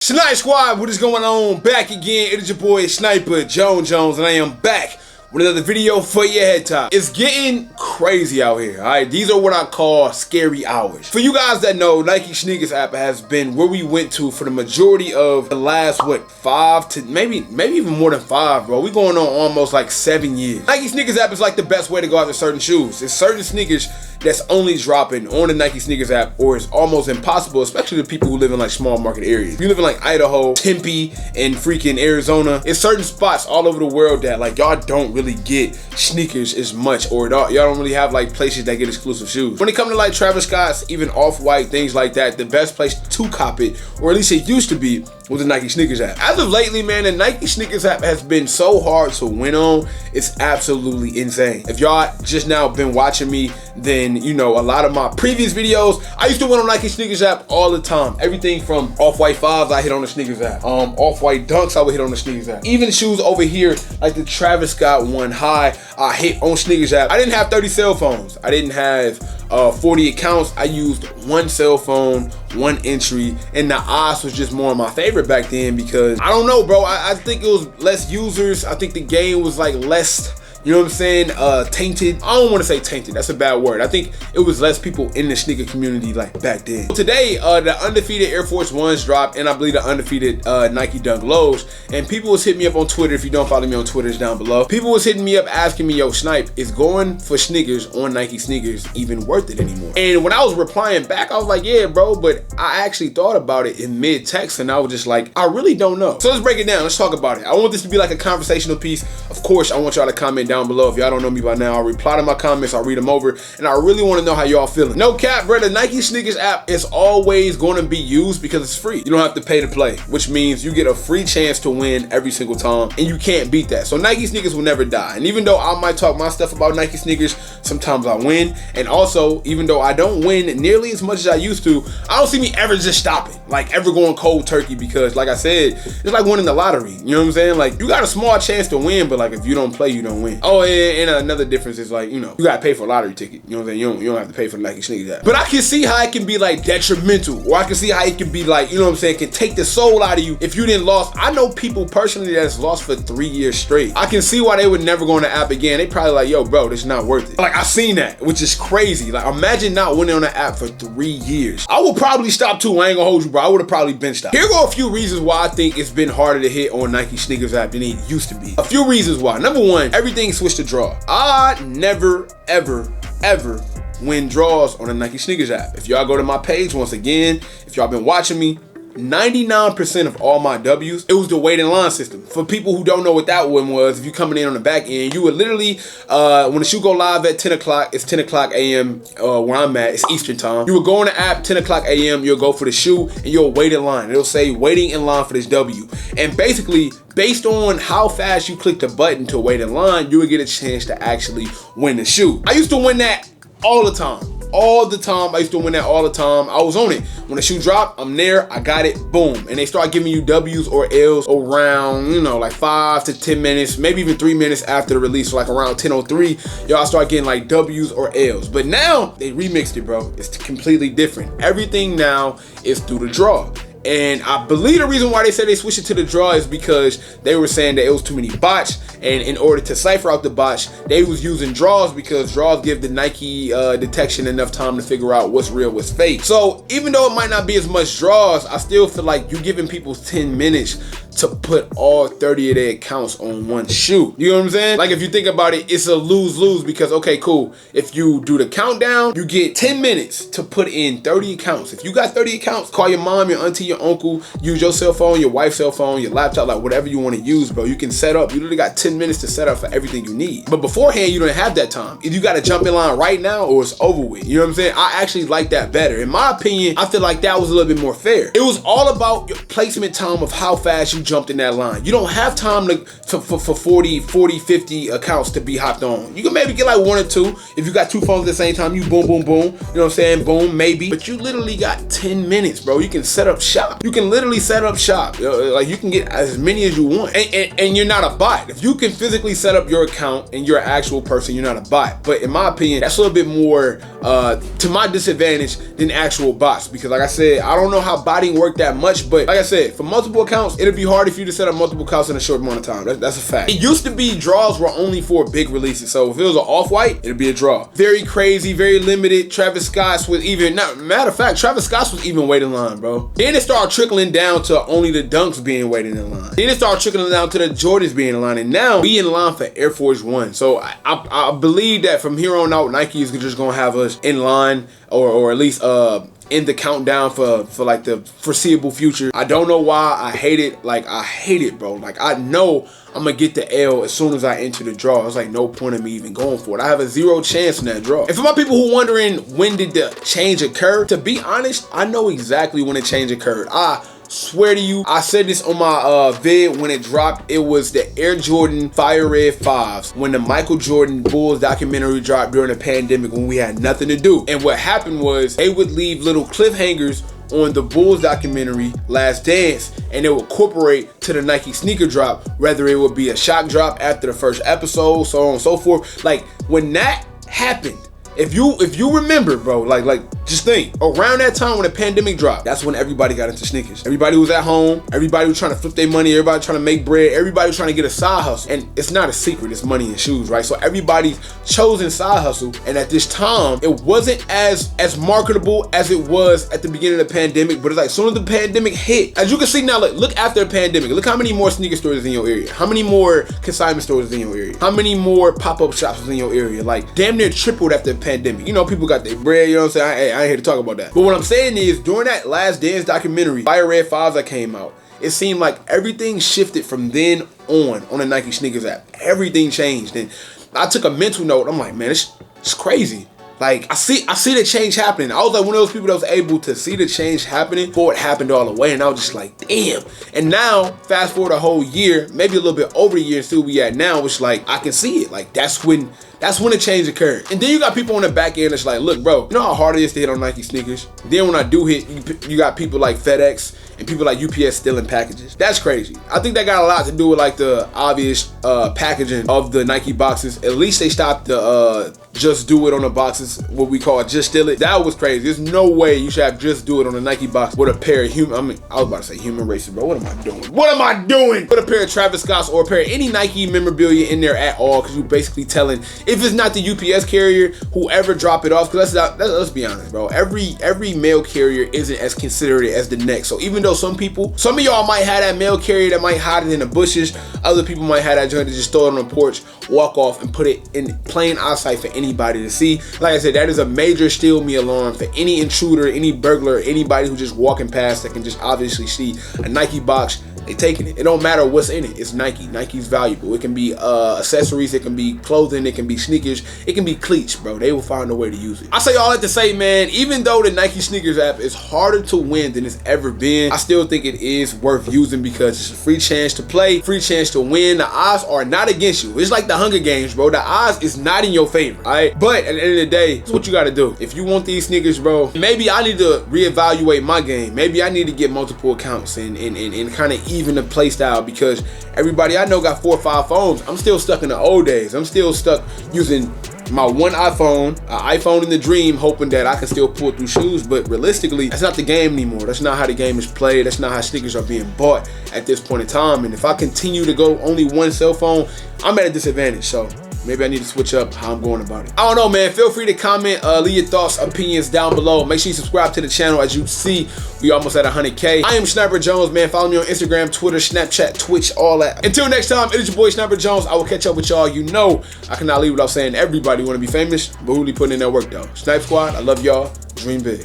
Snipe Squad, what is going on? Back again, it is your boy Sniper Jones, and I am back with another video for your head top. It's getting crazy out here, alright? These are what I call scary hours. For you guys that know, Nike SNKRS app has been where we went to for the majority of the last, what, 5 to maybe even more than 5, bro. We going on almost like 7 years. Nike SNKRS app is like the best way to go after certain shoes. It's certain sneakers that's only dropping on the Nike SNKRS app, or it's almost impossible, especially the people who live in like small market areas. If you live in like Idaho, Tempe, and freaking Arizona, it's certain spots all over the world that like y'all don't really get sneakers as much, or y'all don't really have like places that get exclusive shoes. When it comes to like Travis Scott's, even Off-White, things like that, the best place to cop it, or at least it used to be, with the Nike SNKRS app. As of lately, man, the Nike SNKRS app has been so hard to win on. It's absolutely insane. If y'all just now been watching me, then you know a lot of my previous videos, I used to win on Nike SNKRS app all the time. Everything from Off-White 5s, I hit on the SNKRS app. Off-White Dunks, I would hit on the SNKRS app. Even shoes over here, like the Travis Scott one high, I hit on SNKRS app. I didn't have 30 cell phones. I didn't have 40 accounts. I used one cell phone, one entry, and the odds was just more of my favorite back then because I don't know, bro. I think it was less users. I think the game was like less, you know what I'm saying, tainted. I don't want to say tainted, that's a bad word. I think it was less people in the sneaker community like back then. Today, the undefeated Air Force Ones dropped, and I believe the undefeated Nike Dunk Lows, and people was hitting me up on Twitter. If you don't follow me on Twitter, it's down below. People was hitting me up asking me, yo, Snipe, is going for sneakers on Nike SNKRS even worth it anymore? And when I was replying back, I was like, yeah, bro, but I actually thought about it in mid-text, and I was just like, I really don't know. So let's break it down, let's talk about it. I want this to be like a conversational piece. Of course, I want y'all to comment down below. If y'all don't know me by now, I'll reply to my comments, I'll read them over, and I really want to know how y'all feeling. No cap, bro, the Nike SNKRS app is always going to be used because it's free. You don't have to pay to play, which means you get a free chance to win every single time, and you can't beat that. So Nike SNKRS will never die. And even though I might talk my stuff about Nike SNKRS, sometimes I win. And also, even though I don't win nearly as much as I used to, I don't see me ever just stopping, like ever going cold turkey, because like I said, it's like winning the lottery. You know what I'm saying? Like, you got a small chance to win, but like if you don't play, you don't win. Oh, and another difference is like, you know, you gotta pay for a lottery ticket. You know what I'm saying? You don't have to pay for the Nike SNKRS app. But I can see how it can be like detrimental, or I can see how it can be like, you know what I'm saying, can take the soul out of you if you didn't lost. I know people personally that's lost for 3 years straight. I can see why they would never go on the app again. They probably like, yo, bro, this is not worth it. Like, I seen that, which is crazy. Like, imagine not winning on the app for 3 years. I would probably stop too. I ain't gonna hold you, bro. I would have probably been stopped. Here go a few reasons why I think it's been harder to hit on Nike SNKRS app than it used to be. A few reasons why. Number one, everything switched to draw. I never, ever win draws on the Nike SNKRS app. If y'all go to my page, once again, if y'all been watching me, 99% of all my W's, it was the wait in line system. For people who don't know what that one was, if you coming in on the back end, you would literally, when the shoe go live at 10 o'clock, it's 10 o'clock a.m. Where I'm at, it's Eastern time. You would go on the app, 10 o'clock a.m., you'll go for the shoe, and you'll wait in line. It'll say waiting in line for this W. And basically, based on how fast you click the button to wait in line, you would get a chance to actually win the shoe. I used to win that all the time. All the time. I used to win that all the time. I was on it. When the shoe dropped, I'm there, I got it, boom. And they start giving you W's or L's around, you know, like 5 to 10 minutes, maybe even 3 minutes after the release. So like around 10:03, y'all start getting like W's or L's. But now they remixed it, bro. It's completely different. Everything now is through the draw. And I believe the reason why they said they switched it to the draw is because they were saying that it was too many bots, and in order to cipher out the bots, they was using draws because draws give the Nike detection enough time to figure out what's real, what's fake. So even though it might not be as much draws, I still feel like you're giving people 10 minutes to put all 30 of their accounts on one shoe. You know what I'm saying? Like, if you think about it, it's a lose-lose because, okay, cool. If you do the countdown, you get 10 minutes to put in 30 accounts. If you got 30 accounts, call your mom, your auntie, your uncle, use your cell phone, your wife's cell phone, your laptop, like whatever you want to use, bro. You can set up. You literally got 10 minutes to set up for everything you need. But beforehand, you don't have that time. If you got to jump in line right now or it's over with. You know what I'm saying? I actually like that better. In my opinion, I feel like that was a little bit more fair. It was all about your placement time of how fast you jumped in that line. You don't have time for 40, 50 accounts to be hopped on. You can maybe get like 1 or 2. If you got 2 phones at the same time, you boom, boom, boom. You know what I'm saying? Boom, maybe. But you literally got 10 minutes, bro. You can set up shop. You can literally set up shop. Like you can get as many as you want. And you're not a bot. If you can physically set up your account and you're an actual person, you're not a bot. But in my opinion, that's a little bit more to my disadvantage than actual bots. Because like I said, I don't know how botting worked that much. But like I said, for multiple accounts, it'll be hard for you to set up multiple accounts in a short amount of time. That's a fact. It used to be draws were only for big releases. So if it was an off-white, it'd be a draw. Very crazy, very limited. Travis Scott's was even, matter of fact, Travis Scott's was even waiting in line, bro. Then it started trickling down to only the Dunks being waiting in line. Then it started trickling down to the Jordans being in line. And now we in line for Air Force One. So I believe that from here on out, Nike is just gonna have us in line or at least in the countdown for like the foreseeable future. I don't know why. I hate it. Like I hate it, bro. Like I know I'm gonna get the L as soon as I enter the draw. It's like no point in me even going for it. I have a 0 chance in that draw. And for my people who wondering when did the change occur, to be honest, I know exactly when the change occurred. I swear to you, I said this on my vid when it dropped. It was the Air Jordan Fire Red 5s when the Michael Jordan Bulls documentary dropped during the pandemic when we had nothing to do. And what happened was they would leave little cliffhangers on the Bulls documentary Last Dance, and it would incorporate to the Nike sneaker drop, whether it would be a shock drop after the first episode, so on and so forth. Like when that happened, if you remember, bro, like just think, around that time when the pandemic dropped, that's when everybody got into sneakers. Everybody was at home, everybody was trying to flip their money, everybody trying to make bread, everybody was trying to get a side hustle. And it's not a secret, it's money and shoes, right? So everybody's chosen side hustle. And at this time, it wasn't as marketable as it was at the beginning of the pandemic. But it's like, as soon as the pandemic hit, as you can see now, look after the pandemic, look how many more sneaker stores is in your area, how many more consignment stores is in your area, how many more pop-up shops is in your area. Like damn near tripled after the pandemic. You know, people got their bread, you know what I'm saying? I ain't here to talk about that. But what I'm saying is, during that Last Dance documentary, Fire Red 5s that came out, it seemed like everything shifted from then on the Nike sneakers app. Everything changed. And I took a mental note. I'm like, man, it's crazy. Like I see the change happening. I was like one of those people that was able to see the change happening before it happened all the way, and I was just like, damn. And now, fast forward a whole year, maybe a little bit over a year, and still we at now, it's like I can see it. Like that's when the change occurred. And then you got people on the back end that's like, look, bro, you know how hard it is to hit on Nike sneakers? Then when I do hit, you got people like FedEx and people like UPS stealing packages. That's crazy. I think that got a lot to do with like the obvious packaging of the Nike boxes. At least they stopped the just do it on the boxes, what we call just steal it. That was crazy. There's no way you should have just do it on a Nike box with a pair of I was about to say human races, bro. What am I doing? What am I doing? Put a pair of Travis Scott's or a pair of any Nike memorabilia in there at all, because you're basically telling, if it's not the UPS carrier, whoever drop it off, because let's be honest, bro. Every mail carrier isn't as considerate as the next. So even though some of y'all might have that mail carrier that might hide it in the bushes, other people might have that joint to just throw it on the porch, walk off, and put it in plain eyesight for anybody to see. Like I said, that is a major steal me alarm for any intruder, any burglar, anybody who just walking past that can just obviously see a Nike box. They taking it. It don't matter what's in it. It's Nike. Nike's valuable. It can be accessories. It can be clothing. It can be sneakers. It can be cleats, bro. They will find a way to use it. I say all that to say, man, even though the Nike sneakers app is harder to win than it's ever been, I still think it is worth using because it's a free chance to play, free chance to win. The odds are not against you. It's like the Hunger Games, bro. The odds is not in your favor, all right? But at the end of the day, it's what you got to do. If you want these sneakers, bro, maybe I need to reevaluate my game. Maybe I need to get multiple accounts and kind of even the play style, because everybody I know got 4 or 5 phones. I'm still stuck in the old days. I'm still stuck using my one iPhone, an iPhone in the dream, hoping that I can still pull through shoes. But realistically, that's not the game anymore. That's not how the game is played. That's not how sneakers are being bought at this point in time. And if I continue to go only one cell phone, I'm at a disadvantage. So maybe I need to switch up how I'm going about it. I don't know, man. Feel free to comment, leave your thoughts, opinions down below. Make sure you subscribe to the channel. As you see, we almost at 100K. I am Sniper Jones, man. Follow me on Instagram, Twitter, Snapchat, Twitch, all that. Until next time, it is your boy Sniper Jones. I will catch up with y'all. You know I cannot leave without saying everybody want to be famous, but who really putting in that work, though. Snipe Squad, I love y'all. Dream big.